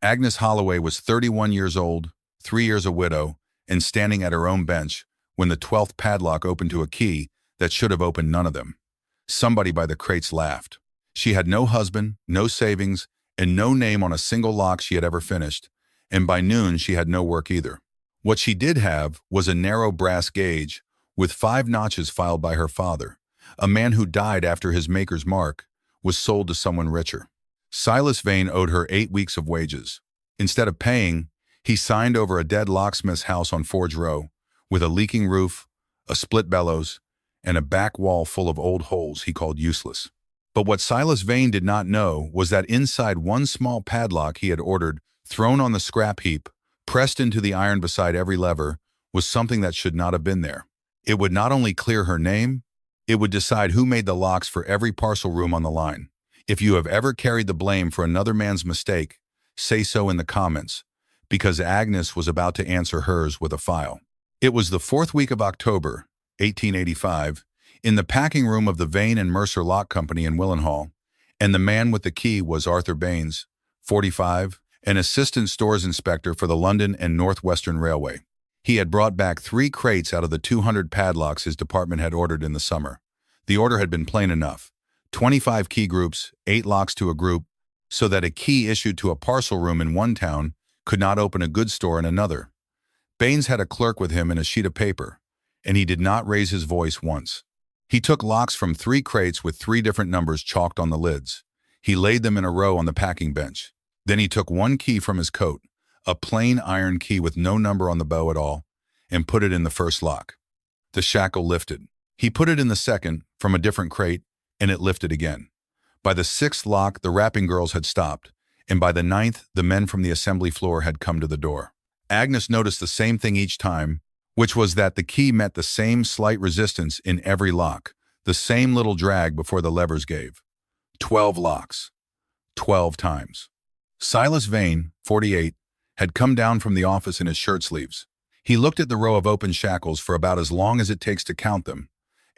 Agnes Holloway was 31 years old, 3 years a widow, and standing at her own bench when the 12th padlock opened to a key that should have opened none of them. Somebody by the crates laughed. She had no husband, no savings, and no name on a single lock she had ever finished, and by noon she had no work either. What she did have was a narrow brass gauge with 5 notches filed by her father, a man who died after his maker's mark was sold to someone richer. Silas Vane owed her 8 weeks of wages. Instead of paying, he signed over a dead locksmith's house on Forge Row, with a leaking roof, a split bellows, and a back wall full of old holes he called useless. But what Silas Vane did not know was that inside one small padlock he had ordered, thrown on the scrap heap, pressed into the iron beside every lever, was something that should not have been there. It would not only clear her name, it would decide who made the locks for every parcel room on the line. If you have ever carried the blame for another man's mistake, say so in the comments, because Agnes was about to answer hers with a file. It was the 4th week of October, 1885, in the packing room of the Vane and Mercer Lock Company in Willenhall, and the man with the key was Arthur Baines, 45, an assistant stores inspector for the London and North Western Railway. He had brought back 3 crates out of the 200 padlocks his department had ordered in the summer. The order had been plain enough: 25 key groups, 8 locks to a group, so that a key issued to a parcel room in one town could not open a goods store in another. Baines had a clerk with him and a sheet of paper, and he did not raise his voice once. He took locks from 3 crates with 3 different numbers chalked on the lids. He laid them in a row on the packing bench. Then he took 1 key from his coat, a plain iron key with no number on the bow at all, and put it in the first lock. The shackle lifted. He put it in the second, from a different crate, and it lifted again. By the 6th lock, the wrapping girls had stopped, and by the 9th, the men from the assembly floor had come to the door. Agnes noticed the same thing each time, which was that the key met the same slight resistance in every lock, the same little drag before the levers gave. 12 locks. 12 times. Silas Vane, 48, had come down from the office in his shirt sleeves. He looked at the row of open shackles for about as long as it takes to count them,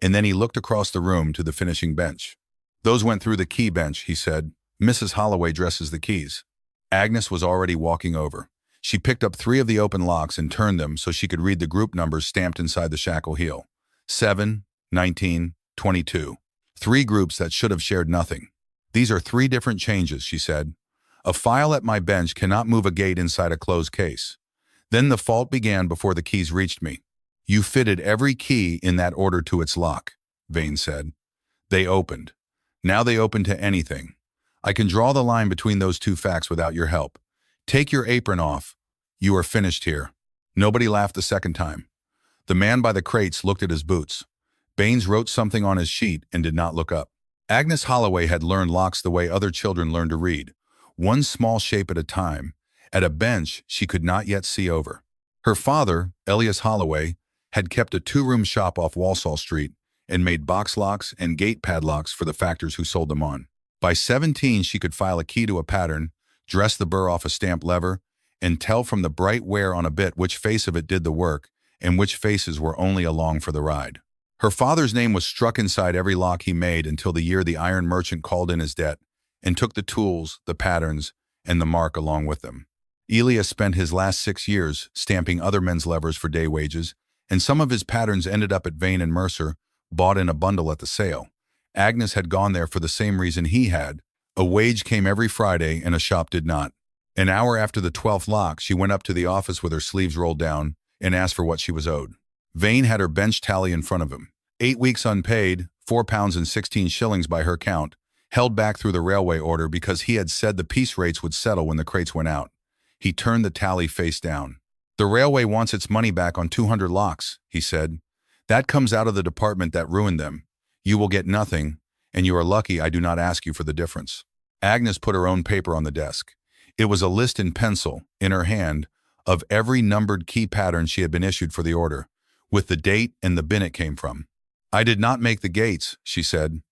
and then he looked across the room to the finishing bench. "Those went through the key bench," he said. "Mrs. Holloway dresses the keys." Agnes was already walking over. She picked up 3 of the open locks and turned them so she could read the group numbers stamped inside the shackle heel. 7, 19, 22. 3 groups that should have shared nothing. "These are 3 different changes," she said. "A file at my bench cannot move a gate inside a closed case." Then the fault began before the keys reached me. "You fitted every key in that order to its lock," Vane said. "They opened. Now they open to anything. I can draw the line between those 2 facts without your help. Take your apron off. You are finished here." Nobody laughed the second time. The man by the crates looked at his boots. Baines wrote something on his sheet and did not look up. Agnes Holloway had learned locks the way other children learn to read, one small shape at a time, at a bench she could not yet see over. Her father, Elias Holloway, had kept a 2-room shop off Walsall Street and made box locks and gate padlocks for the factors who sold them on. By 17, she could file a key to a pattern, dress the burr off a stamped lever, and tell from the bright wear on a bit which face of it did the work and which faces were only along for the ride. Her father's name was struck inside every lock he made until the year the iron merchant called in his debt and took the tools, the patterns, and the mark along with them. Elias spent his last 6 years stamping other men's levers for day wages, and some of his patterns ended up at Vane and Mercer, bought in a bundle at the sale. Agnes had gone there for the same reason he had. A wage came every Friday and a shop did not. An hour after the 12th lock, she went up to the office with her sleeves rolled down and asked for what she was owed. Vane had her bench tally in front of him. 8 weeks unpaid, £4 and 16 shillings by her count, held back through the railway order because he had said the piece rates would settle when the crates went out. He turned the tally face down. "The railway wants its money back on 200 locks," he said. "That comes out of the department that ruined them. You will get nothing, and you are lucky I do not ask you for the difference." Agnes put her own paper on the desk. It was a list in pencil, in her hand, of every numbered key pattern she had been issued for the order, with the date and the bin it came from. "I did not make the gates," she said.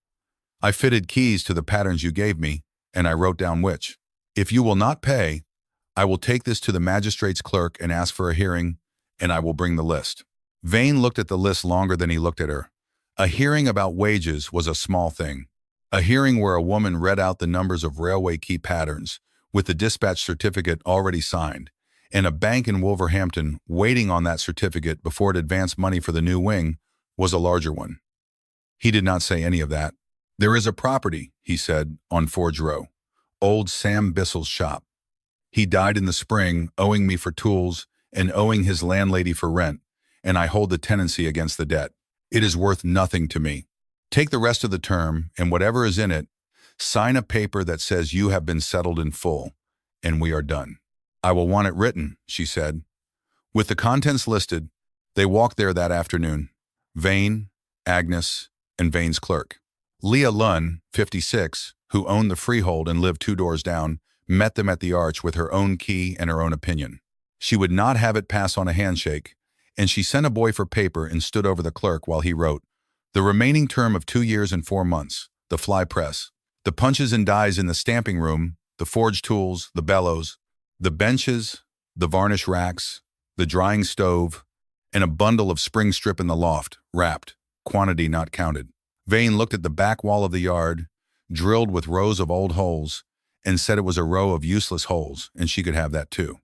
"I fitted keys to the patterns you gave me, and I wrote down which. If you will not pay, I will take this to the magistrate's clerk and ask for a hearing, and I will bring the list." Vane looked at the list longer than he looked at her. A hearing about wages was a small thing. A hearing where a woman read out the numbers of railway key patterns, with the dispatch certificate already signed, and a bank in Wolverhampton waiting on that certificate before it advanced money for the new wing, was a larger one. He did not say any of that. "There is a property," he said, "on Forge Row. Old Sam Bissell's shop. He died in the spring, owing me for tools and owing his landlady for rent, and I hold the tenancy against the debt. It is worth nothing to me. Take the rest of the term, and whatever is in it, sign a paper that says you have been settled in full, and we are done." "I will want it written," she said. With the contents listed, they walked there that afternoon. Vane, Agnes, and Vane's clerk. Leah Lunn, 56, who owned the freehold and lived 2 doors down, met them at the arch with her own key and her own opinion. She would not have it pass on a handshake, and she sent a boy for paper and stood over the clerk while he wrote, "The remaining term of 2 years and 4 months, the fly press, the punches and dies in the stamping room, the forge tools, the bellows, the benches, the varnish racks, the drying stove, and a bundle of spring strip in the loft, wrapped, quantity not counted." Vane looked at the back wall of the yard, drilled with rows of old holes, and said it was a row of useless holes, and she could have that too.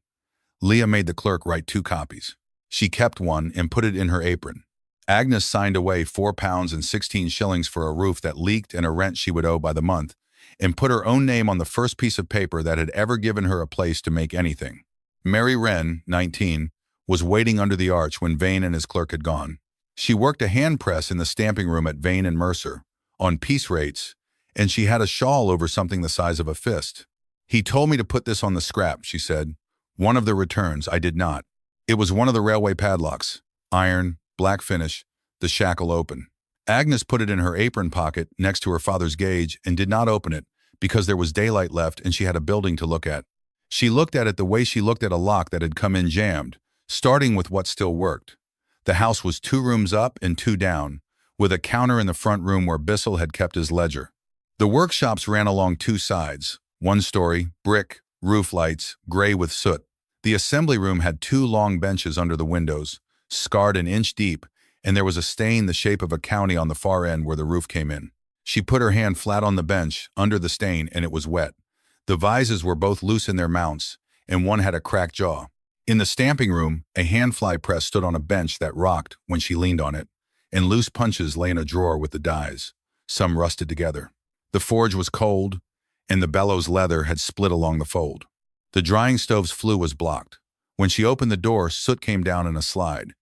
Leah made the clerk write 2 copies. She kept one and put it in her apron. Agnes signed away £4 and 16 shillings for a roof that leaked and a rent she would owe by the month, and put her own name on the first piece of paper that had ever given her a place to make anything. Mary Wren, 19, was waiting under the arch when Vane and his clerk had gone. She worked a hand press in the stamping room at Vane and Mercer, on piece rates, and she had a shawl over something the size of a fist. "He told me to put this on the scrap," she said. "One of the returns, I did not. It was one of the railway padlocks, iron, black finish, the shackle open." Agnes put it in her apron pocket next to her father's gauge and did not open it because there was daylight left and she had a building to look at. She looked at it the way she looked at a lock that had come in jammed, starting with what still worked. The house was 2 rooms up and 2 down, with a counter in the front room where Bissell had kept his ledger. The workshops ran along 2 sides, 1 story, brick, roof lights, gray with soot. The assembly room had 2 long benches under the windows, scarred an inch deep, and there was a stain the shape of a county on the far end where the roof came in. She put her hand flat on the bench, under the stain, and it was wet. The vises were both loose in their mounts, and one had a cracked jaw. In the stamping room, a hand-fly press stood on a bench that rocked when she leaned on it, and loose punches lay in a drawer with the dies, some rusted together. The forge was cold, and the bellows leather had split along the fold. The drying stove's flue was blocked. When she opened the door, soot came down in a slide.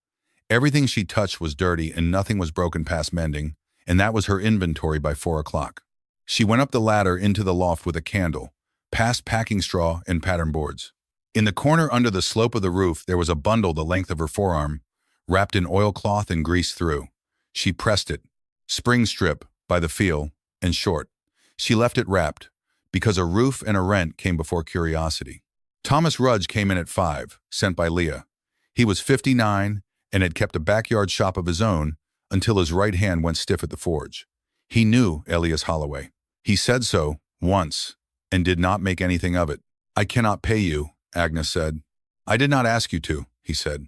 Everything she touched was dirty and nothing was broken past mending, and that was her inventory by 4 o'clock. She went up the ladder into the loft with a candle, past packing straw and pattern boards. In the corner under the slope of the roof, there was a bundle the length of her forearm, wrapped in oilcloth and greased through. She pressed it, spring strip, by the feel, and short. She left it wrapped, because a roof and a rent came before curiosity. Thomas Rudge came in at 5, sent by Leah. He was 59 and had kept a backyard shop of his own until his right hand went stiff at the forge. He knew Agnes Holloway. He said so, once, and did not make anything of it. "I cannot pay you," Agnes said. "I did not ask you to," he said.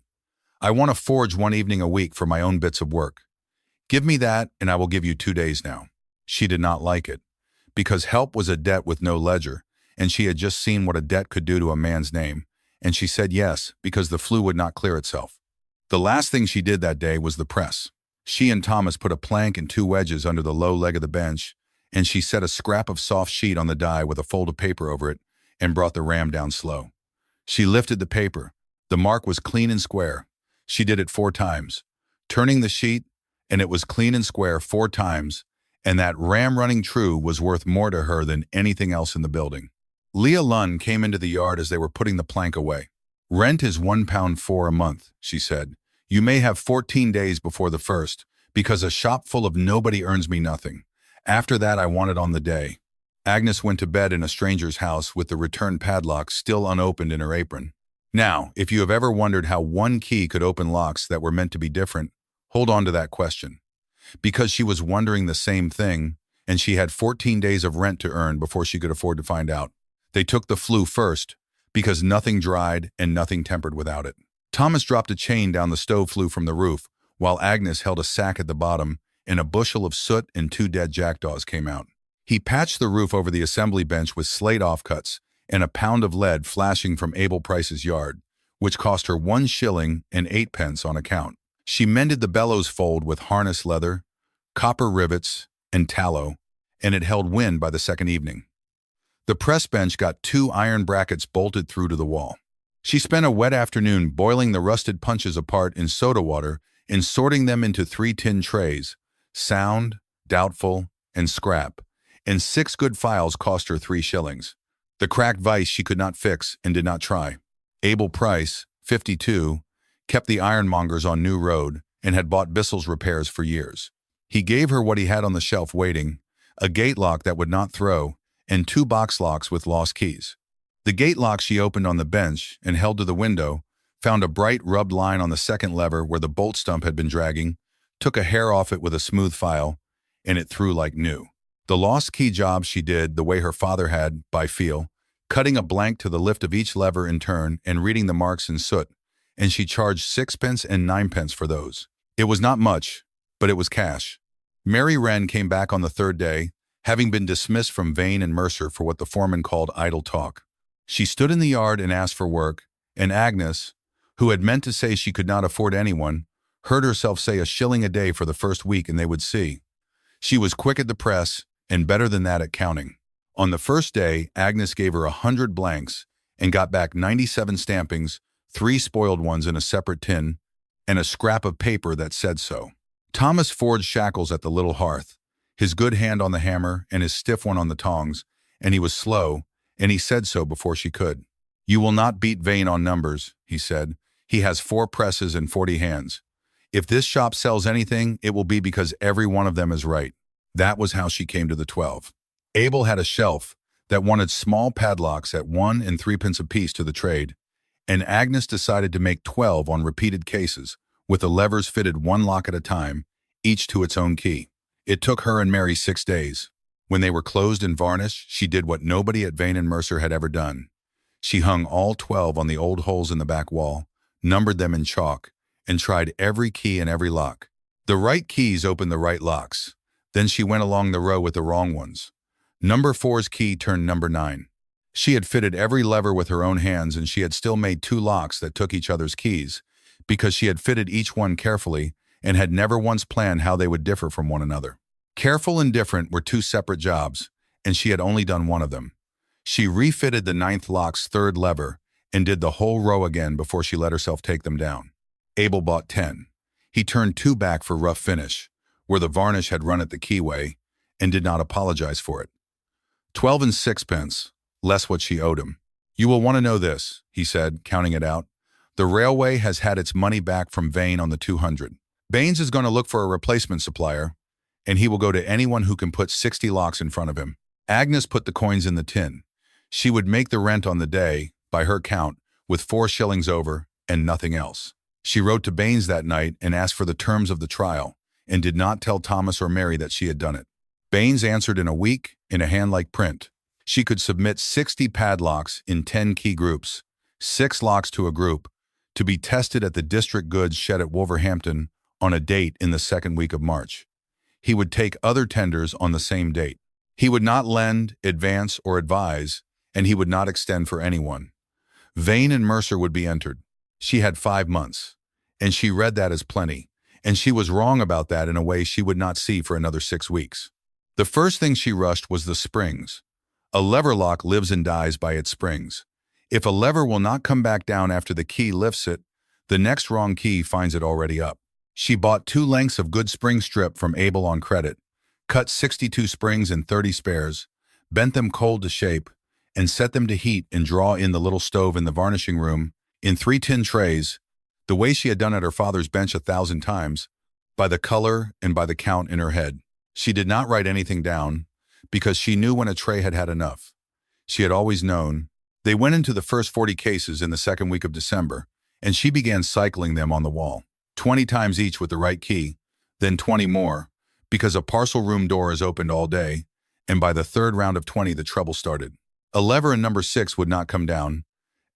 "I want to forge 1 evening a week for my own bits of work. Give me that, and I will give you 2 days now." She did not like it, because help was a debt with no ledger, and she had just seen what a debt could do to a man's name, and she said yes, because the flue would not clear itself. The last thing she did that day was the press. She and Thomas put a plank and 2 wedges under the low leg of the bench, and she set a scrap of soft sheet on the die with a fold of paper over it and brought the ram down slow. She lifted the paper. The mark was clean and square. She did it 4 times, turning the sheet, and it was clean and square 4 times, and that ram running true was worth more to her than anything else in the building. Leah Lunn came into the yard as they were putting the plank away. "Rent is £1.4 a month," she said. "You may have 14 days before the 1st, because a shop full of nobody earns me nothing. After that, I want it on the day." Agnes went to bed in a stranger's house with the return padlock still unopened in her apron. Now, if you have ever wondered how 1 key could open locks that were meant to be different, hold on to that question. Because she was wondering the same thing, and she had 14 days of rent to earn before she could afford to find out. They took the flue first, because nothing dried and nothing tempered without it. Thomas dropped a chain down the stove flue from the roof, while Agnes held a sack at the bottom, and a bushel of soot and 2 dead jackdaws came out. He patched the roof over the assembly bench with slate offcuts and a pound of lead flashing from Abel Price's yard, which cost her 1 shilling and 8 pence on account. She mended the bellows fold with harness leather, copper rivets, and tallow, and it held wind by the second evening. The press bench got 2 iron brackets bolted through to the wall. She spent a wet afternoon boiling the rusted punches apart in soda water and sorting them into 3 tin trays, sound, doubtful, and scrap, and 6 good files cost her 3 shillings. The cracked vise she could not fix and did not try. Abel Price, 52, kept the ironmongers on New Road and had bought Bissell's repairs for years. He gave her what he had on the shelf waiting, a gate lock that would not throw, and 2 box locks with lost keys. The gate lock she opened on the bench and held to the window, found a bright rubbed line on the second lever where the bolt stump had been dragging, took a hair off it with a smooth file, and it threw like new. The lost key job she did the way her father had, by feel, cutting a blank to the lift of each lever in turn and reading the marks in soot, and she charged 6 pence and 9 pence for those. It was not much, but it was cash. Mary Wren came back on the 3rd day, having been dismissed from Vane and Mercer for what the foreman called idle talk. She stood in the yard and asked for work, and Agnes, who had meant to say she could not afford anyone, heard herself say 1 shilling a day for the first week and they would see. She was quick at the press and better than that at counting. On the first day, Agnes gave her 100 blanks and got back 97 stampings, 3 spoiled ones in a separate tin, and a scrap of paper that said so. Thomas forged shackles at the little hearth, his good hand on the hammer and his stiff one on the tongs, and he was slow, and he said so before she could. "You will not beat Vane on numbers," he said. "He has 4 presses and 40 hands. If this shop sells anything, it will be because every one of them is right." That was how she came to the 12. Abel had a shelf that wanted small padlocks at 1 and 3 pence apiece to the trade, and Agnes decided to make 12 on repeated cases, with the levers fitted 1 lock at a time, each to its own key. It took her and Mary 6 days. When they were closed and varnished, she did what nobody at Vane and Mercer had ever done. She hung all 12 on the old holes in the back wall, numbered them in chalk, and tried every key and every lock. The right keys opened the right locks. Then she went along the row with the wrong ones. Number 4's key turned number 9. She had fitted every lever with her own hands, and she had still made 2 locks that took each other's keys, because she had fitted each one carefully and had never once planned how they would differ from one another. Careful and different were 2 separate jobs, and she had only done one of them. She refitted the 9th lock's 3rd lever and did the whole row again before she let herself take them down. Abel bought 10. He turned 2 back for rough finish, where the varnish had run it the keyway, and did not apologize for it. 12 and 6 pence, less what she owed him. "You will want to know this," he said, counting it out. "The railway has had its money back from Vane on the 200. Baines is going to look for a replacement supplier, and he will go to anyone who can put 60 locks in front of him." Agnes put the coins in the tin. She would make the rent on the day, by her count, with 4 shillings over and nothing else. She wrote to Baines that night and asked for the terms of the trial, and did not tell Thomas or Mary that she had done it. Baines answered in a week, in a hand like print. She could submit 60 padlocks in 10 key groups, 6 locks to a group, to be tested at the district goods shed at Wolverhampton on a date in the 2nd week of March. He would take other tenders on the same date. He would not lend, advance, or advise, and he would not extend for anyone. Vane and Mercer would be entered. She had 5 months, and she read that as plenty, and she was wrong about that in a way she would not see for another 6 weeks. The first thing she rushed was the springs. A lever lock lives and dies by its springs. If a lever will not come back down after the key lifts it, the next wrong key finds it already up. She bought 2 lengths of good spring strip from Abel on credit, cut 62 springs and 30 spares, bent them cold to shape, and set them to heat and draw in the little stove in the varnishing room in 3 tin trays, the way she had done at her father's bench 1,000 times, by the color and by the count in her head. She did not write anything down, because she knew when a tray had had enough. She had always known. They went into the first 40 cases in the 2nd week of December, and she began cycling them on the wall, 20 times each with the right key, then 20 more, because a parcel room door is opened all day, and by the 3rd round of 20 the trouble started. A lever in number 6 would not come down,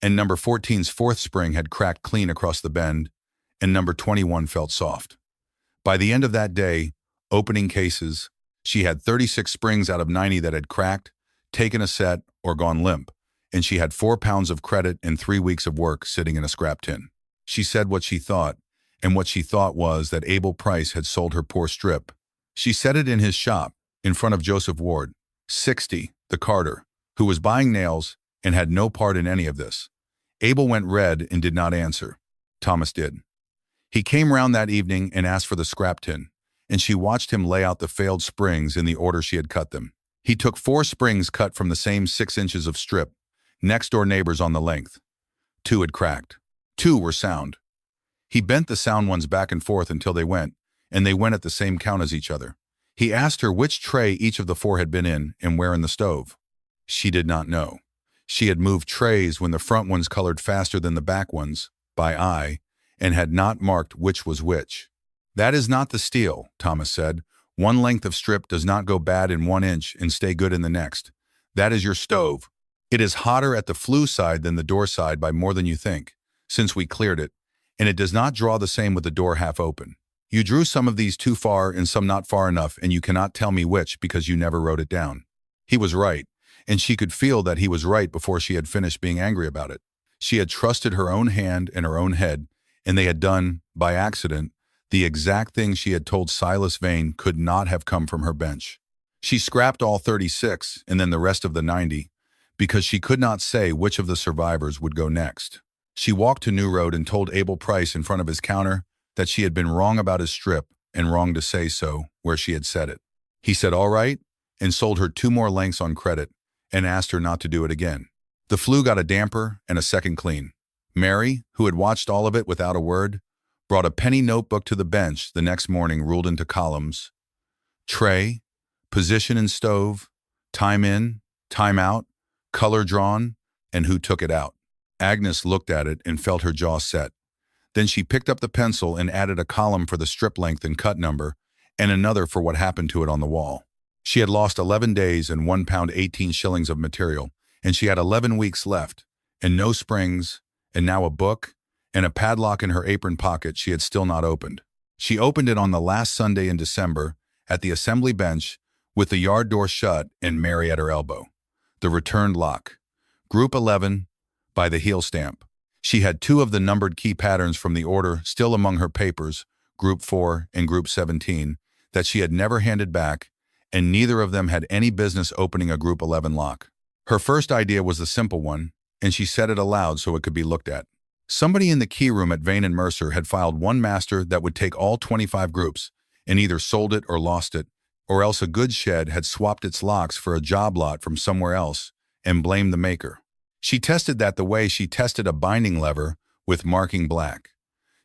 and number 14's 4th spring had cracked clean across the bend, and number 21 felt soft. By the end of that day, opening cases, she had 36 springs out of 90 that had cracked, taken a set, or gone limp, and she had 4 pounds of credit and 3 weeks of work sitting in a scrap tin. She said what she thought, and what she thought was that Abel Price had sold her poor strip. She said it in his shop, in front of Joseph Ward, 60, the carter, who was buying nails and had no part in any of this. Abel went red and did not answer. Thomas did. He came round that evening and asked for the scrap tin, and she watched him lay out the failed springs in the order she had cut them. He took 4 springs cut from the same 6 inches of strip, next-door neighbors on the length. 2 had cracked. 2 were sound. He bent the sound ones back and forth until they went, and they went at the same count as each other. He asked her which tray each of the 4 had been in and where in the stove. She did not know. She had moved trays when the front ones colored faster than the back ones, by eye, and had not marked which was which. "That is not the steel," Thomas said. "One length of strip does not go bad in 1 inch and stay good in the next. That is your stove. It is hotter at the flue side than the door side by more than you think, since we cleared it, and it does not draw the same with the door half open. You drew some of these too far and some not far enough, and you cannot tell me which because you never wrote it down." He was right, and she could feel that he was right before she had finished being angry about it. She had trusted her own hand and her own head, and they had done, by accident, the exact thing she had told Silas Vane could not have come from her bench. She scrapped all 36 and then the rest of the 90, because she could not say which of the survivors would go next. She walked to New Road and told Abel Price in front of his counter that she had been wrong about his strip and wrong to say so where she had said it. He said all right and sold her 2 more lengths on credit and asked her not to do it again. The flue got a damper and a second clean. Mary, who had watched all of it without a word, brought a penny notebook to the bench the next morning ruled into columns: tray, position in stove, time in, time out, color drawn, and who took it out. Agnes looked at it and felt her jaw set. Then she picked up the pencil and added a column for the strip length and cut number, and another for what happened to it on the wall. She had lost 11 days and £1 18 shillings of material, and she had 11 weeks left, and no springs, and now a book, and a padlock in her apron pocket she had still not opened. She opened it on the last Sunday in December, at the assembly bench, with the yard door shut and Mary at her elbow. The returned lock. Group 11, by the heel stamp. She had 2 of the numbered key patterns from the order still among her papers, Group 4 and Group 17, that she had never handed back, and neither of them had any business opening a Group 11 lock. Her first idea was the simple one, and she said it aloud so it could be looked at. Somebody in the key room at Vane & Mercer had filed one master that would take all 25 groups, and either sold it or lost it, or else a goods shed had swapped its locks for a job lot from somewhere else and blamed the maker. She tested that the way she tested a binding lever with marking black.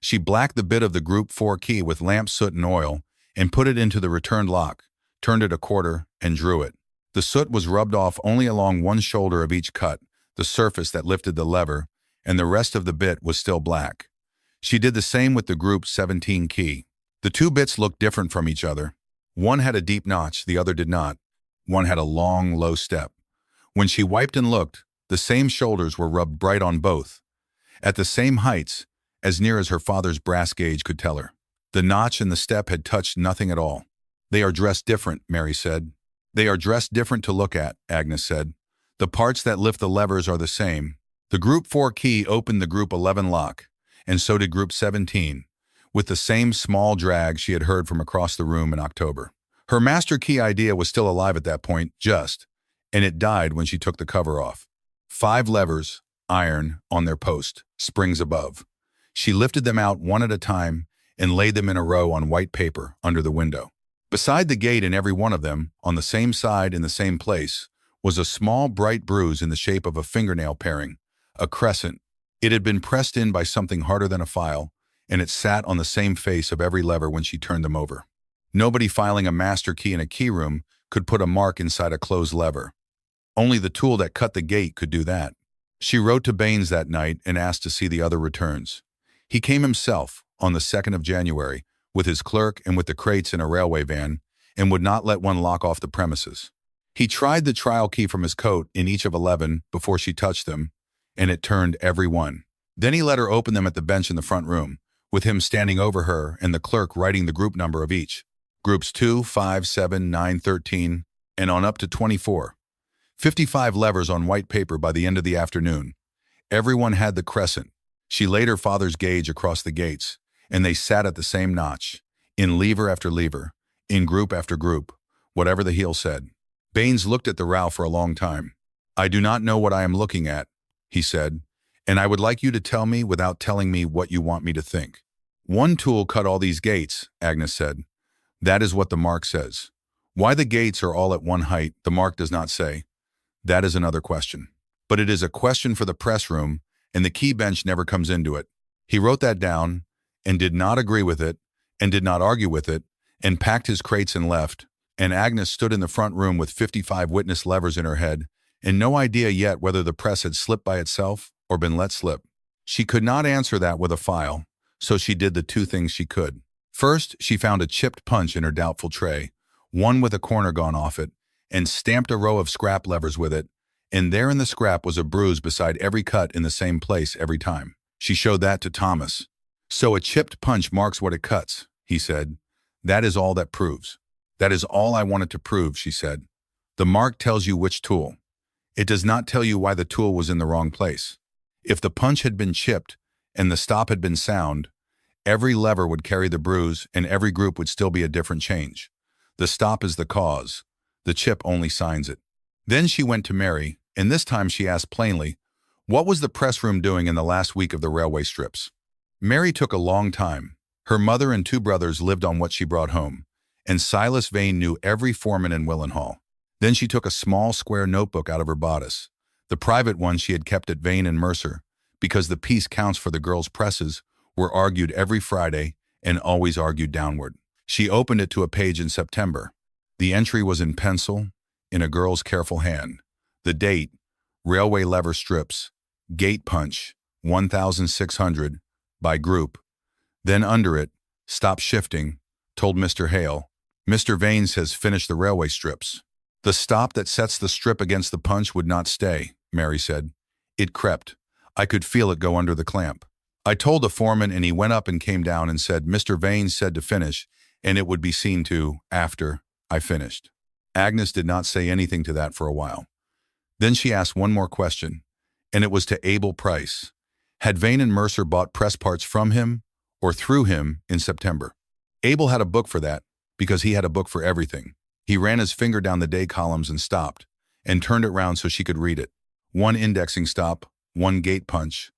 She blacked the bit of the Group 4 key with lamp soot and oil and put it into the returned lock, turned it a quarter, and drew it. The soot was rubbed off only along one shoulder of each cut, the surface that lifted the lever, and the rest of the bit was still black. She did the same with the Group 17 key. The 2 bits looked different from each other. One had a deep notch, the other did not. One had a long, low step. When she wiped and looked, the same shoulders were rubbed bright on both, at the same heights, as near as her father's brass gauge could tell her. The notch and the step had touched nothing at all. "They are dressed different," Mary said. "They are dressed different to look at," Agnes said. "The parts that lift the levers are the same." The Group 4 key opened the Group 11 lock, and so did Group 17, with the same small drag she had heard from across the room in October. Her master key idea was still alive at that point, and it died when she took the cover off. 5 levers, iron, on their post, springs above. She lifted them out one at a time and laid them in a row on white paper under the window. Beside the gate in every one of them, on the same side in the same place, was a small bright bruise in the shape of a fingernail paring, a crescent. It had been pressed in by something harder than a file, and it sat on the same face of every lever when she turned them over. Nobody filing a master key in a key room could put a mark inside a closed lever. Only the tool that cut the gate could do that. She wrote to Baines that night and asked to see the other returns. He came himself on the 2nd of January with his clerk and with the crates in a railway van, and would not let one lock off the premises. He tried the trial key from his coat in each of 11 before she touched them, and it turned every one. Then he let her open them at the bench in the front room, with him standing over her and the clerk writing the group number of each. Groups 2, 5, 7, 9, 13, and on up to 24. 55 levers on white paper by the end of the afternoon. Everyone had the crescent. She laid her father's gauge across the gates, and they sat at the same notch, in lever after lever, in group after group, whatever the heel said. Baines looked at the row for a long time. "I do not know what I am looking at," he said, "and I would like you to tell me without telling me what you want me to think." "One tool cut all these gates," Agnes said. "That is what the mark says. Why the gates are all at one height, the mark does not say. That is another question. But it is a question for the press room, and the key bench never comes into it." He wrote that down, and did not agree with it, and did not argue with it, and packed his crates and left, and Agnes stood in the front room with 55 witness levers in her head, and no idea yet whether the press had slipped by itself or been let slip. She could not answer that with a file, so she did the two things she could. First, she found a chipped punch in her doubtful tray, one with a corner gone off it, and stamped a row of scrap levers with it, and there in the scrap was a bruise beside every cut in the same place every time. She showed that to Thomas. "So a chipped punch marks what it cuts," he said. "That is all that proves." "That is all I wanted to prove," she said. "The mark tells you which tool. It does not tell you why the tool was in the wrong place. If the punch had been chipped and the stop had been sound, every lever would carry the bruise and every group would still be a different change. The stop is the cause. The chip only signs it." Then she went to Mary, and this time she asked plainly, what was the press room doing in the last week of the railway strips? Mary took a long time. Her mother and two brothers lived on what she brought home, and Silas Vane knew every foreman in Willenhall. Then she took a small square notebook out of her bodice, the private one she had kept at Vane and Mercer, because the piece counts for the girls' presses were argued every Friday and always argued downward. She opened it to a page in September. The entry was in pencil, in a girl's careful hand. The date, railway lever strips, gate punch, 1,600, by group. Then under it, stop shifting, told Mr. Hale. Mr. Vanes has finished the railway strips. The stop that sets the strip against the punch would not stay, Mary said. It crept. I could feel it go under the clamp. I told the foreman and he went up and came down and said Mr. Vanes said to finish and it would be seen to after I finished. Agnes did not say anything to that for a while. Then she asked one more question, and it was to Abel Price. Had Vane and Mercer bought press parts from him or through him in September? Abel had a book for that because he had a book for everything. He ran his finger down the day columns and stopped, and turned it round so she could read it. 1 indexing stop, 1 gate punch,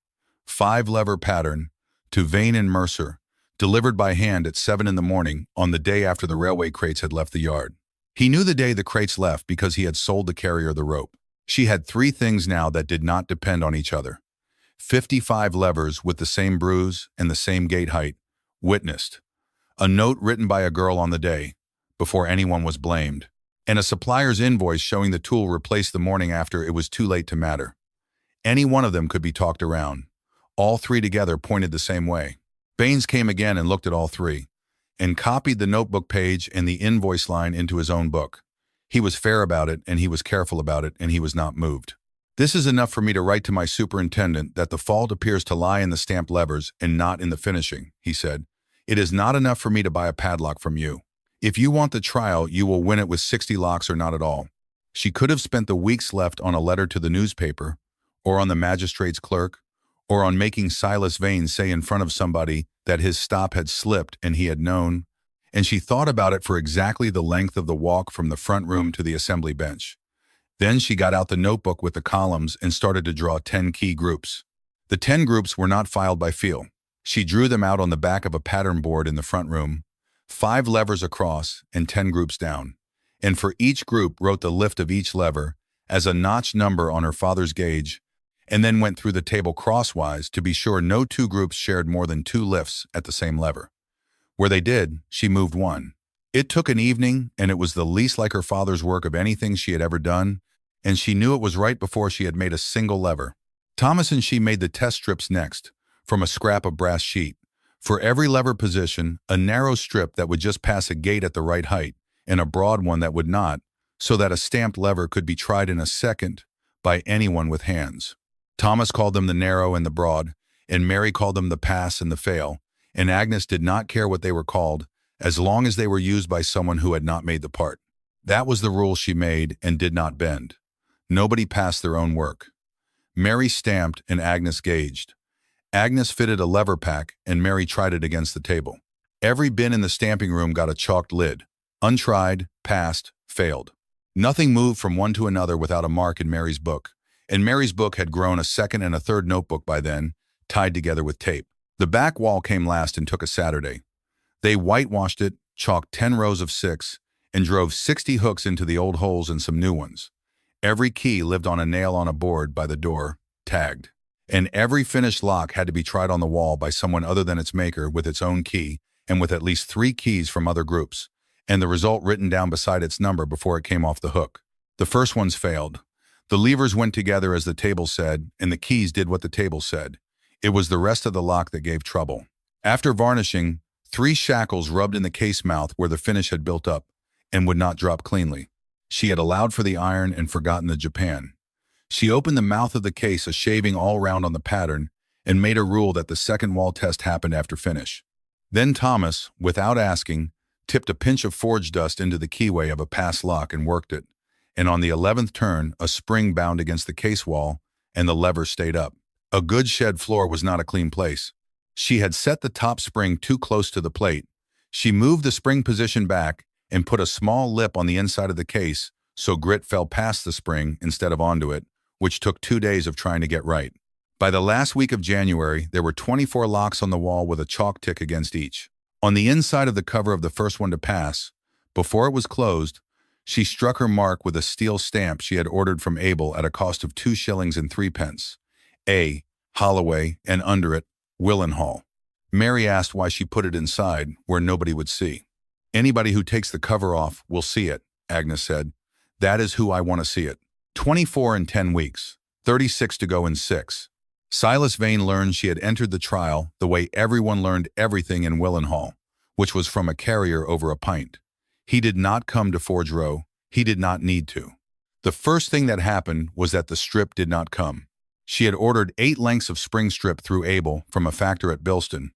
5 lever pattern, to Vane and Mercer, delivered by hand at 7 in the morning on the day after the railway crates had left the yard. He knew the day the crates left because he had sold the carrier the rope. She had 3 things now that did not depend on each other. 55 levers with the same bruise and the same gate height, witnessed. A note written by a girl on the day, before anyone was blamed, and a supplier's invoice showing the tool replaced the morning after it was too late to matter. Any one of them could be talked around. All 3 together pointed the same way. Baines came again and looked at all 3, and copied the notebook page and the invoice line into his own book. He was fair about it, and he was careful about it, and he was not moved. This is enough for me to write to my superintendent that the fault appears to lie in the stamped levers and not in the finishing, he said. It is not enough for me to buy a padlock from you. If you want the trial, you will win it with 60 locks or not at all. She could have spent the weeks left on a letter to the newspaper, or on the magistrate's clerk, or on making Silas Vane say in front of somebody that his stop had slipped and he had known, and she thought about it for exactly the length of the walk from the front room to the assembly bench. Then she got out the notebook with the columns and started to draw 10 key groups. The 10 groups were not filed by feel. She drew them out on the back of a pattern board in the front room, 5 levers across and 10 groups down, and for each group wrote the lift of each lever as a notch number on her father's gauge, and then went through the table crosswise to be sure no 2 groups shared more than 2 lifts at the same lever. Where they did, she moved 1. It took an evening, and it was the least like her father's work of anything she had ever done, and she knew it was right before she had made a single lever. Thomas and she made the test strips next, from a scrap of brass sheet. For every lever position, a narrow strip that would just pass a gate at the right height, and a broad one that would not, so that a stamped lever could be tried in a second by anyone with hands. Thomas called them the narrow and the broad, and Mary called them the pass and the fail, and Agnes did not care what they were called, as long as they were used by someone who had not made the part. That was the rule she made and did not bend. Nobody passed their own work. Mary stamped and Agnes gauged. Agnes fitted a lever pack and Mary tried it against the table. Every bin in the stamping room got a chalked lid. Untried, passed, failed. Nothing moved from one to another without a mark in Mary's book, and Mary's book had grown a second and a third notebook by then, tied together with tape. The back wall came last and took a Saturday. They whitewashed it, chalked 10 rows of 6, and drove 60 hooks into the old holes and some new ones. Every key lived on a nail on a board by the door, tagged. And every finished lock had to be tried on the wall by someone other than its maker with its own key and with at least 3 keys from other groups, and the result written down beside its number before it came off the hook. The first ones failed. The levers went together as the table said, and the keys did what the table said. It was the rest of the lock that gave trouble. After varnishing, 3 shackles rubbed in the case mouth where the finish had built up and would not drop cleanly. She had allowed for the iron and forgotten the Japan. She opened the mouth of the case a shaving all round on the pattern and made a rule that the second wall test happened after finish. Then Thomas, without asking, tipped a pinch of forge dust into the keyway of a pass lock and worked it, and on the 11th turn, a spring bound against the case wall, and the lever stayed up. A good shed floor was not a clean place. She had set the top spring too close to the plate. She moved the spring position back and put a small lip on the inside of the case so grit fell past the spring instead of onto it, which took 2 days of trying to get right. By the last week of January, there were 24 locks on the wall with a chalk tick against each. On the inside of the cover of the first one to pass, before it was closed, she struck her mark with a steel stamp she had ordered from Abel at a cost of 2 shillings and 3 pence. A. Holloway, and under it, Willenhall. Mary asked why she put it inside, where nobody would see. "Anybody who takes the cover off will see it," Agnes said. "That is who I want to see it." 24 in 10 weeks, 36 to go in 6. Silas Vane learned she had entered the trial the way everyone learned everything in Willenhall, which was from a carrier over a pint. He did not come to Forge Row. He did not need to. The first thing that happened was that the strip did not come. She had ordered 8 lengths of spring strip through Abel from a factor at Bilston,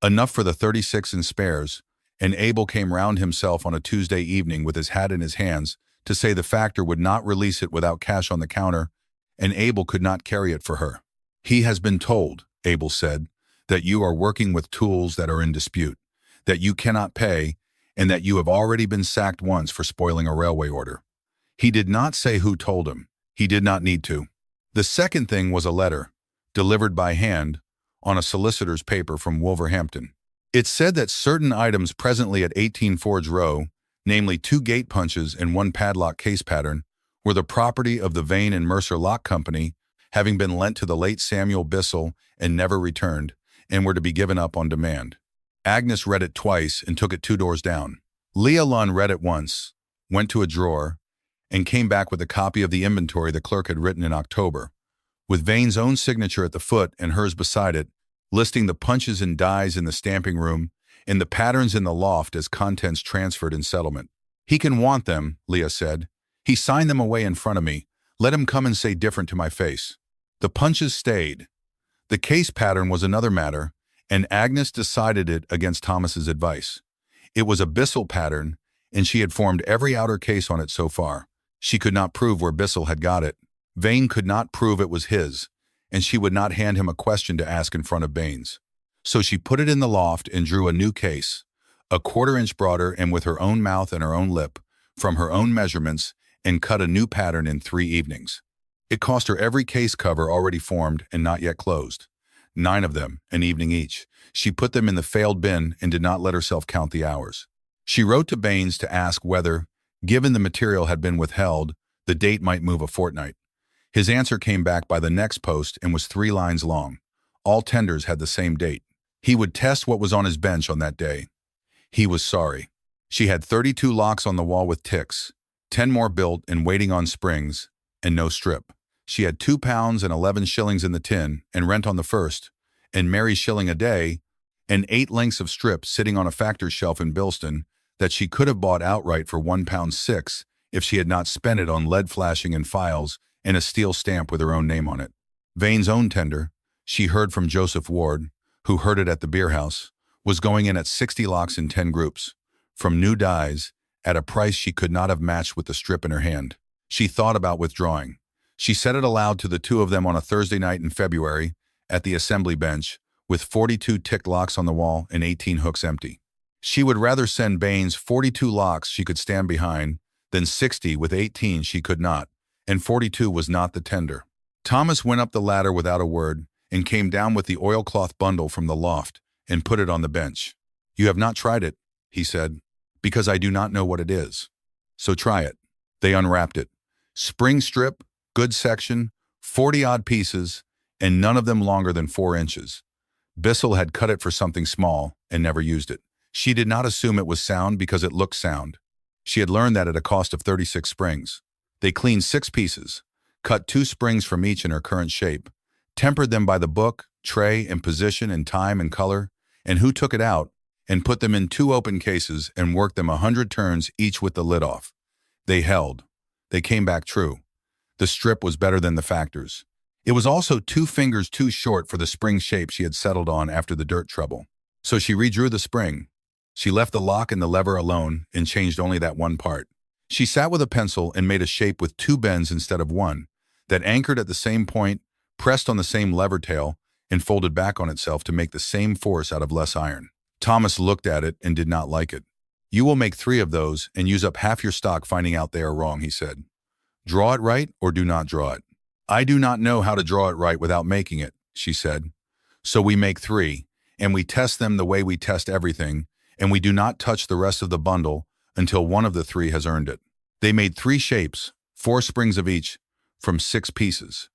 enough for the 36 in spares, and Abel came round himself on a Tuesday evening with his hat in his hands to say the factor would not release it without cash on the counter, and Abel could not carry it for her. "He has been told," Abel said, "that you are working with tools that are in dispute, that you cannot pay, and that you have already been sacked once for spoiling a railway order." He did not say who told him. He did not need to. The second thing was a letter, delivered by hand, on a solicitor's paper from Wolverhampton. It said that certain items presently at 18 Forge Row, namely 2 gate punches and 1 padlock case pattern, were the property of the Vane and Mercer Lock Company, having been lent to the late Samuel Bissell and never returned, and were to be given up on demand. Agnes read it twice and took it 2 doors down. Leah Lunn read it once, went to a drawer, and came back with a copy of the inventory the clerk had written in October, with Vane's own signature at the foot and hers beside it, listing the punches and dies in the stamping room and the patterns in the loft as contents transferred in settlement. "He can want them," Leah said. "He signed them away in front of me. Let him come and say different to my face." The punches stayed. The case pattern was another matter, and Agnes decided it against Thomas's advice. It was a Bissell pattern, and she had formed every outer case on it so far. She could not prove where Bissell had got it. Vane could not prove it was his, and she would not hand him a question to ask in front of Baines. So she put it in the loft and drew a new case, a 1/4 inch broader and with her own mouth and her own lip, from her own measurements, and cut a new pattern in 3 evenings. It cost her every case cover already formed and not yet closed. 9 of them, an evening each. She put them in the failed bin and did not let herself count the hours. She wrote to Baines to ask whether, given the material had been withheld, the date might move a fortnight. His answer came back by the next post and was 3 lines long. All tenders had the same date. He would test what was on his bench on that day. He was sorry. She had 32 locks on the wall with ticks, 10 more built and waiting on springs, and no strip. She had £2 and 11 shillings in the tin, and rent on the first, and Mary's shilling a day, and 8 lengths of strip sitting on a factor's shelf in Bilston that she could have bought outright for £1.06 if she had not spent it on lead flashing and files and a steel stamp with her own name on it. Vane's own tender, she heard from Joseph Ward, who heard it at the beer house, was going in at 60 locks in 10 groups, from new dies, at a price she could not have matched with the strip in her hand. She thought about withdrawing. She said it aloud to the two of them on a Thursday night in February at the assembly bench, with 42 ticked locks on the wall and 18 hooks empty. She would rather send Baines 42 locks she could stand behind than 60 with 18 she could not, and 42 was not the tender. Thomas went up the ladder without a word and came down with the oilcloth bundle from the loft and put it on the bench. "You have not tried it," he said, "because I do not know what it is. So try it." They unwrapped it. Spring strip, good section, 40-odd pieces, and none of them longer than 4 inches. Bissell had cut it for something small and never used it. She did not assume it was sound because it looked sound. She had learned that at a cost of 36 springs. They cleaned 6 pieces, cut 2 springs from each in her current shape, tempered them by the book, tray, and position and time and color, and who took it out, and put them in 2 open cases and worked them 100 turns each with the lid off. They held. They came back true. The strip was better than the factors. It was also 2 fingers too short for the spring shape she had settled on after the dirt trouble. So she redrew the spring. She left the lock and the lever alone and changed only that one part. She sat with a pencil and made a shape with 2 bends instead of 1, that anchored at the same point, pressed on the same lever tail, and folded back on itself to make the same force out of less iron. Thomas looked at it and did not like it. "You will make 3 of those and use up half your stock finding out they are wrong," he said. "Draw it right or do not draw it." "I do not know how to draw it right without making it," she said. "So we make 3, and we test them the way we test everything, and we do not touch the rest of the bundle until one of the 3 has earned it." They made 3 shapes, 4 springs of each, from 6 pieces.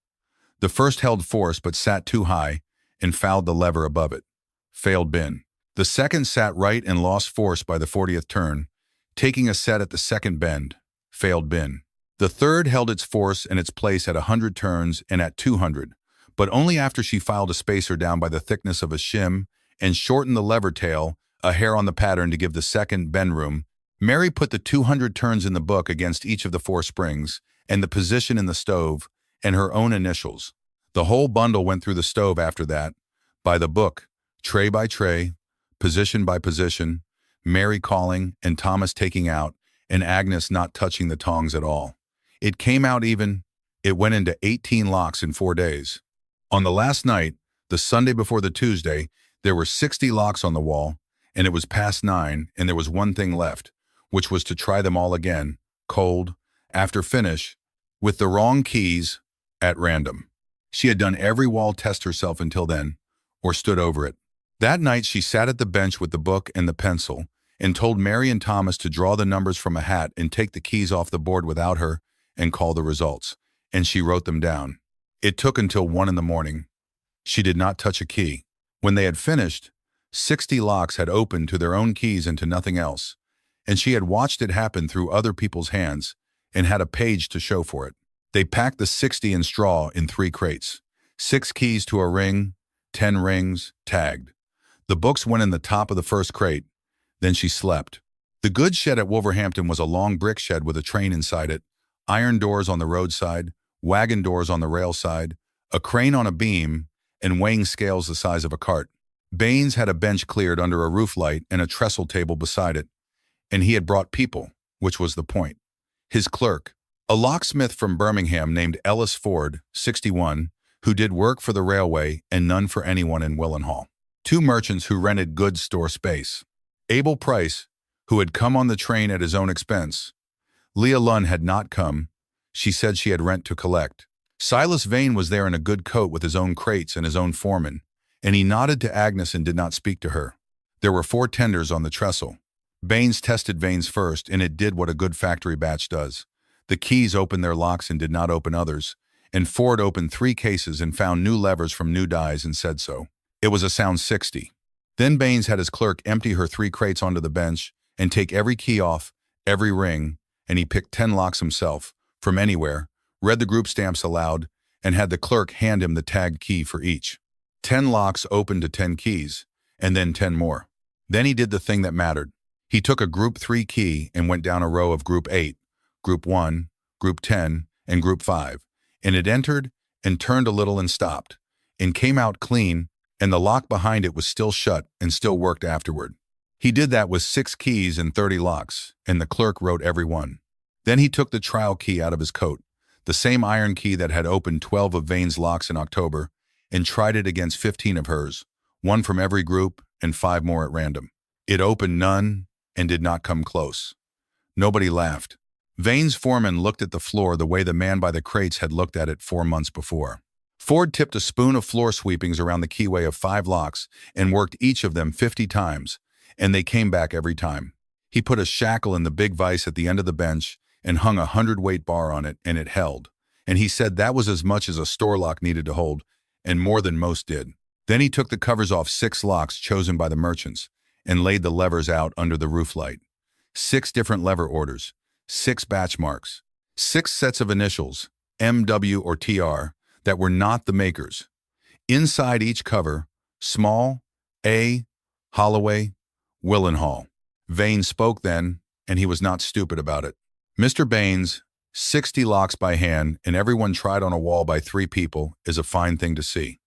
The first held force but sat too high and fouled the lever above it. Failed bin. The second sat right and lost force by the 40th turn, taking a set at the second bend. Failed bin. The third held its force and its place at 100 turns and at 200, but only after she filed a spacer down by the thickness of a shim and shortened the lever tail a hair on the pattern to give the second bend room. Mary put the 200 turns in the book against each of the 4 springs and the position in the stove and her own initials. The whole bundle went through the stove after that, by the book, tray by tray, position by position, Mary calling and Thomas taking out, and Agnes not touching the tongs at all. It came out even. It went into 18 locks in 4 days. On the last night, the Sunday before the Tuesday, there were 60 locks on the wall, and it was past 9, and there was one thing left, which was to try them all again, cold, after finish, with the wrong keys, at random. She had done every wall test herself until then, or stood over it. That night she sat at the bench with the book and the pencil, and told Mary and Thomas to draw the numbers from a hat and take the keys off the board without her and call the results, and she wrote them down. It took until 1 in the morning. She did not touch a key. When they had finished, 60 locks had opened to their own keys and to nothing else, and she had watched it happen through other people's hands and had a page to show for it. They packed the 60 in straw in 3 crates, 6 keys to a ring, 10 rings, tagged. The books went in the top of the first crate. Then she slept. The goods shed at Wolverhampton was a long brick shed with a train inside it, iron doors on the roadside, wagon doors on the rail side, a crane on a beam, and weighing scales the size of a cart. Baines had a bench cleared under a roof light and a trestle table beside it, and he had brought people, which was the point. His clerk, a locksmith from Birmingham named Ellis Ford, 61, who did work for the railway and none for anyone in Willenhall. 2 merchants who rented goods store space. Abel Price, who had come on the train at his own expense. Leah Lunn had not come. She said she had rent to collect. Silas Vane was there in a good coat with his own crates and his own foreman, and he nodded to Agnes and did not speak to her. There were 4 tenders on the trestle. Baines tested Vane's first, and it did what a good factory batch does. The keys opened their locks and did not open others, and Ford opened 3 cases and found new levers from new dies and said so. It was a sound 60. Then Baines had his clerk empty her 3 crates onto the bench and take every key off, every ring, and he picked 10 locks himself, from anywhere, read the group stamps aloud, and had the clerk hand him the tagged key for each. 10 locks opened to 10 keys, and then 10 more. Then he did the thing that mattered. He took a Group 3 key and went down a row of Group 8, Group 1, Group 10, and Group 5, and it entered and turned a little and stopped, and came out clean, and the lock behind it was still shut and still worked afterward. He did that with 6 keys and 30 locks, and the clerk wrote every one. Then he took the trial key out of his coat, the same iron key that had opened 12 of Vane's locks in October, and tried it against 15 of hers, one from every group and 5 more at random. It opened none and did not come close. Nobody laughed. Vane's foreman looked at the floor the way the man by the crates had looked at it 4 months before. Ford tipped a spoon of floor sweepings around the keyway of 5 locks and worked each of them 50 times, and they came back every time. He put a shackle in the big vise at the end of the bench and hung a 100-weight bar on it, and it held. And he said that was as much as a store lock needed to hold, and more than most did. Then he took the covers off 6 locks chosen by the merchants and laid the levers out under the roof light. 6 different lever orders, 6 batch marks, 6 sets of initials, MW or TR, that were not the makers. Inside each cover, small, A, Holloway, Willenhall. Vane spoke then, and he was not stupid about it. Mr. Baines, 60 locks by hand and everyone tried on a wall by 3 people is a fine thing to see.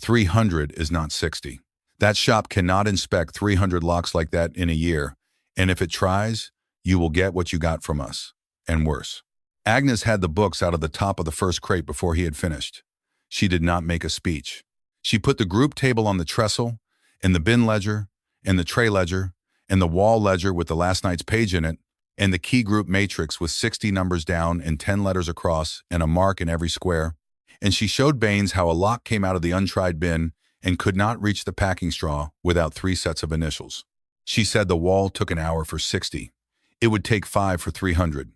300 is not 60. That shop cannot inspect 300 locks like that in a year, and if it tries, you will get what you got from us, and worse. Agnes had the books out of the top of the first crate before he had finished. She did not make a speech. She put the group table on the trestle, and the bin ledger, and the tray ledger, and the wall ledger with the last night's page in it, and the key group matrix with 60 numbers down and 10 letters across and a mark in every square. And she showed Baines how a lock came out of the untried bin and could not reach the packing straw without 3 sets of initials. She said the wall took an hour for 60. It would take 5 for 300.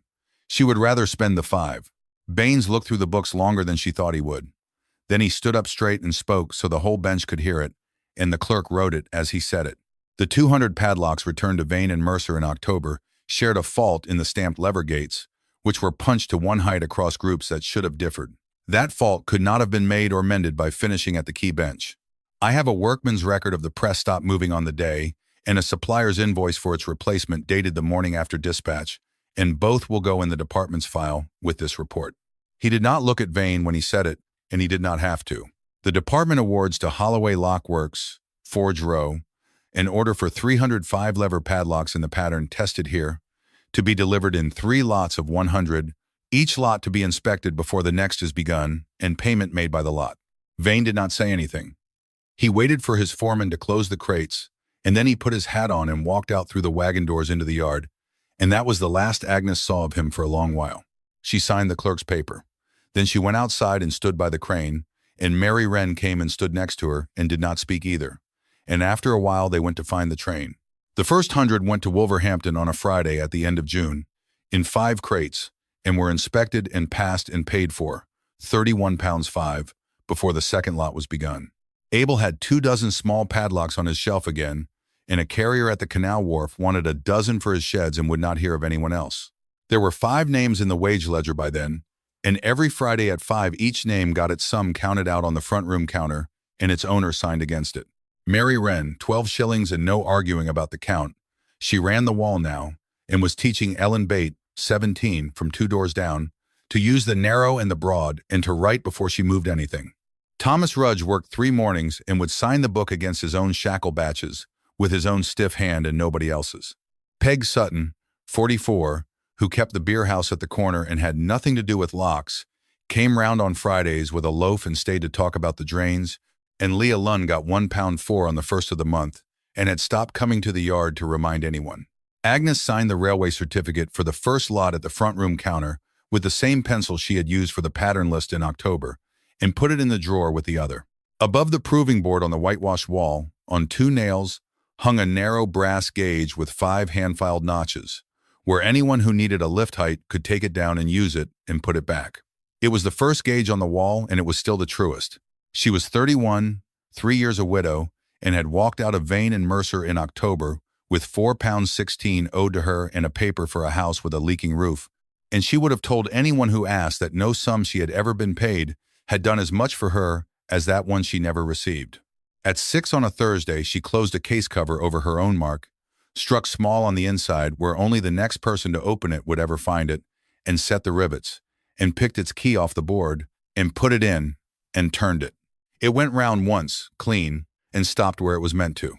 She would rather spend the 5. Baines looked through the books longer than she thought he would. Then he stood up straight and spoke so the whole bench could hear it, and the clerk wrote it as he said it. The 200 padlocks returned to Vane and Mercer in October shared a fault in the stamped lever gates, which were punched to one height across groups that should have differed. That fault could not have been made or mended by finishing at the key bench. I have a workman's record of the press stop moving on the day and a supplier's invoice for its replacement dated the morning after dispatch, and both will go in the department's file with this report. He did not look at Vane when he said it, and he did not have to. The department awards to Holloway Lock Works, Forge Row, an order for 305 lever padlocks in the pattern tested here, to be delivered in 3 lots of 100, each lot to be inspected before the next is begun, and payment made by the lot. Vane did not say anything. He waited for his foreman to close the crates, and then he put his hat on and walked out through the wagon doors into the yard, and that was the last Agnes saw of him for a long while. She signed the clerk's paper. Then she went outside and stood by the crane, and Mary Wren came and stood next to her and did not speak either. And after a while they went to find the train. The first 100 went to Wolverhampton on a Friday at the end of June, in 5 crates, and were inspected and passed and paid for, £31.5, before the second lot was begun. Abel had 24 small padlocks on his shelf again, and a carrier at the canal wharf wanted a dozen for his sheds and would not hear of anyone else. There were 5 names in the wage ledger by then, and every Friday at 5 each name got its sum counted out on the front room counter, and its owner signed against it. Mary Wren, 12 shillings and no arguing about the count. She ran the wall now, and was teaching Ellen Bate, 17, from 2 doors down, to use the narrow and the broad, and to write before she moved anything. Thomas Rudge worked 3 mornings and would sign the book against his own shackle batches, with his own stiff hand and nobody else's. Peg Sutton, 44, who kept the beer house at the corner and had nothing to do with locks, came round on Fridays with a loaf and stayed to talk about the drains, and Leah Lunn got £1.4 on the first of the month and had stopped coming to the yard to remind anyone. Agnes signed the railway certificate for the first lot at the front room counter with the same pencil she had used for the pattern list in October, and put it in the drawer with the other. Above the proving board on the whitewashed wall, on 2 nails, hung a narrow brass gauge with 5 hand-filed notches, where anyone who needed a lift height could take it down and use it and put it back. It was the first gauge on the wall, and it was still the truest. She was 31, 3 years a widow, and had walked out of Vane and Mercer in October with £4.16 owed to her and a paper for a house with a leaking roof, and she would have told anyone who asked that no sum she had ever been paid had done as much for her as that one she never received. At 6 on a Thursday, she closed a case cover over her own mark, struck small on the inside where only the next person to open it would ever find it, and set the rivets, and picked its key off the board, and put it in, and turned it. It went round once, clean, and stopped where it was meant to.